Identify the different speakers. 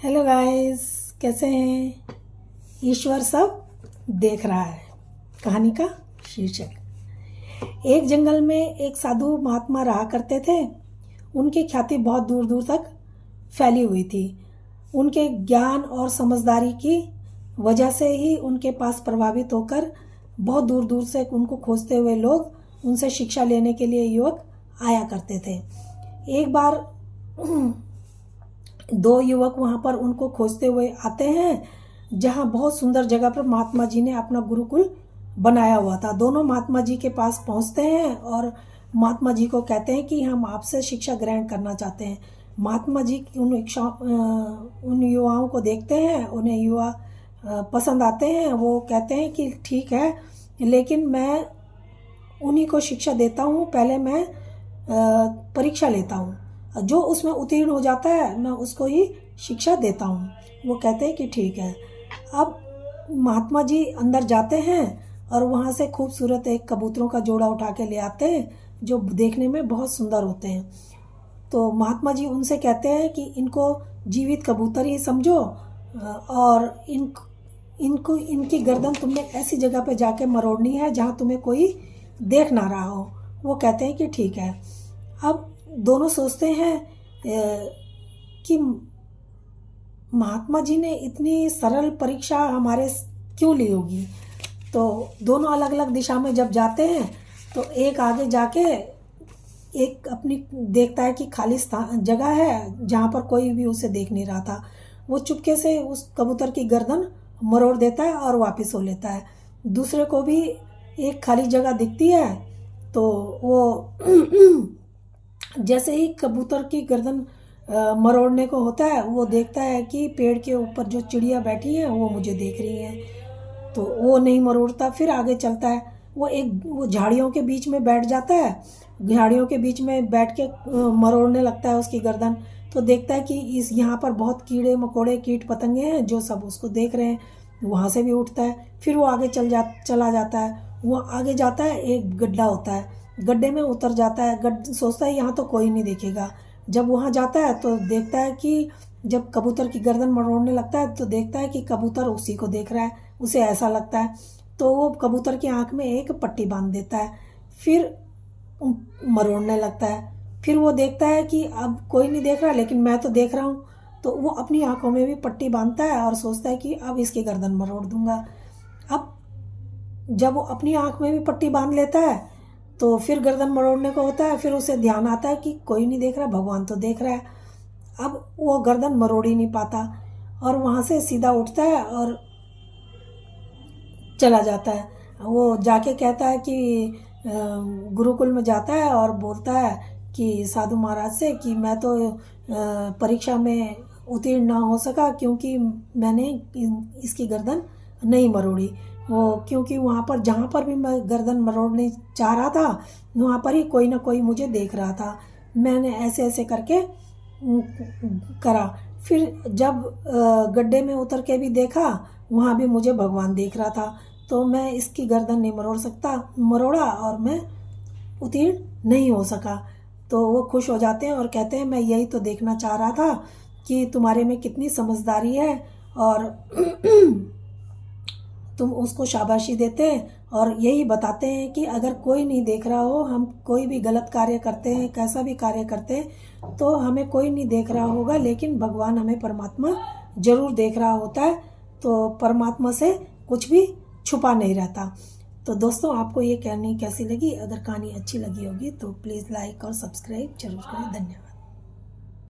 Speaker 1: Hello guys, कैसे हैं। ईश्वर सब देख रहा है। कहानी का शीर्षक। एक जंगल में एक साधु महात्मा रहा करते थे। उनकी ख्याति बहुत दूर दूर तक फैली हुई थी। उनके ज्ञान और समझदारी की वजह से ही उनके पास प्रभावित होकर बहुत दूर दूर से उनको खोजते हुए लोग उनसे शिक्षा लेने के लिए युवक आया करते थे। एक बार दो युवक वहाँ पर उनको खोजते हुए आते हैं, जहाँ बहुत सुंदर जगह पर महात्मा जी ने अपना गुरुकुल बनाया हुआ था। दोनों महात्मा जी के पास पहुँचते हैं और महात्मा जी को कहते हैं कि हम आपसे शिक्षा ग्रहण करना चाहते हैं। महात्मा जी उन युवाओं को देखते हैं, उन्हें युवा पसंद आते हैं। वो कहते हैं कि ठीक है, लेकिन मैं उन्हीं को शिक्षा देता हूँ। पहले मैं परीक्षा लेता हूँ, जो उसमें उत्तीर्ण हो जाता है मैं उसको ही शिक्षा देता हूँ। वो कहते हैं कि ठीक है। अब महात्मा जी अंदर जाते हैं और वहाँ से खूबसूरत एक कबूतरों का जोड़ा उठा के ले आते हैं, जो देखने में बहुत सुंदर होते हैं। तो महात्मा जी उनसे कहते हैं कि इनको जीवित कबूतर ही समझो और इनकी गर्दन तुमने ऐसी जगह पे जाके मरोड़नी है जहाँ तुम्हें कोई देख ना रहा हो। वो कहते हैं कि ठीक है। अब दोनों सोचते हैं कि महात्मा जी ने इतनी सरल परीक्षा हमारे क्यों ली होगी। तो दोनों अलग अलग दिशा में जब जाते हैं तो एक आगे जाके एक अपनी देखता है कि खाली जगह है जहाँ पर कोई भी उसे देख नहीं रहा था। वो चुपके से उस कबूतर की गर्दन मरोड़ देता है और वापस हो लेता है। दूसरे को भी एक खाली जगह दिखती है, तो वो जैसे ही कबूतर की गर्दन मरोड़ने को होता है, वो देखता है कि पेड़ के ऊपर जो चिड़िया बैठी है वो मुझे देख रही है, तो वो नहीं मरोड़ता। फिर आगे चलता है। वो झाड़ियों के बीच में बैठ जाता है। झाड़ियों के बीच में बैठ के मरोड़ने लगता है उसकी गर्दन। तो देखता है कि यहाँ पर बहुत कीड़े मकोड़े कीट पतंगे हैं जो सब उसको देख रहे हैं। वहाँ से भी उठता है। फिर वो आगे चला जाता है। वो आगे जाता है, एक गड्ढा होता है, गड्ढे में उतर जाता है। सोचता है यहाँ तो कोई नहीं देखेगा। जब वहाँ जाता है तो देखता है कि जब कबूतर की गर्दन मरोड़ने लगता है तो देखता है कि कबूतर उसी को देख रहा है। उसे ऐसा लगता है, तो वो कबूतर की आंख में एक पट्टी बांध देता है। फिर मरोड़ने लगता है। फिर वो देखता है कि अब कोई नहीं देख रहा, लेकिन मैं तो देख रहा हूँ। तो वो अपनी आंखों में भी पट्टी बांधता है और सोचता है कि अब इसकी गर्दन मरोड़ दूंगा। अब जब वो अपनी आंख में भी पट्टी बांध लेता है तो फिर गर्दन मरोड़ने को होता है। फिर उसे ध्यान आता है कि कोई नहीं देख रहा, भगवान तो देख रहा है। अब वो गर्दन मरोड़ ही नहीं पाता और वहाँ से सीधा उठता है और चला जाता है। वो जाके कहता है कि गुरुकुल में जाता है और बोलता है कि साधु महाराज से कि मैं तो परीक्षा में उत्तीर्ण ना हो सका क्योंकि मैंने इसकी गर्दन नहीं मरोड़ी। वो क्योंकि वहाँ पर जहाँ पर भी मैं गर्दन मरोड़ने चाह रहा था वहाँ पर ही कोई ना कोई मुझे देख रहा था। मैंने ऐसे ऐसे करके करा। फिर जब गड्ढे में उतर के भी देखा, वहाँ भी मुझे भगवान देख रहा था। तो मैं इसकी गर्दन नहीं मरोड़ा और मैं उत्तीर्ण नहीं हो सका। तो वो खुश हो जाते हैं और कहते हैं मैं यही तो देखना चाह रहा था कि तुम्हारे में कितनी समझदारी है। और तुम उसको शाबाशी देते हैं और यही बताते हैं कि अगर कोई नहीं देख रहा हो, हम कोई भी गलत कार्य करते हैं, कैसा भी कार्य करते हैं, तो हमें कोई नहीं देख रहा होगा, लेकिन भगवान हमें परमात्मा जरूर देख रहा होता है। तो परमात्मा से कुछ भी छुपा नहीं रहता। तो दोस्तों, आपको ये कहानी कैसी लगी? अगर कहानी अच्छी लगी होगी तो प्लीज़ लाइक और सब्सक्राइब जरूर करें। धन्यवाद।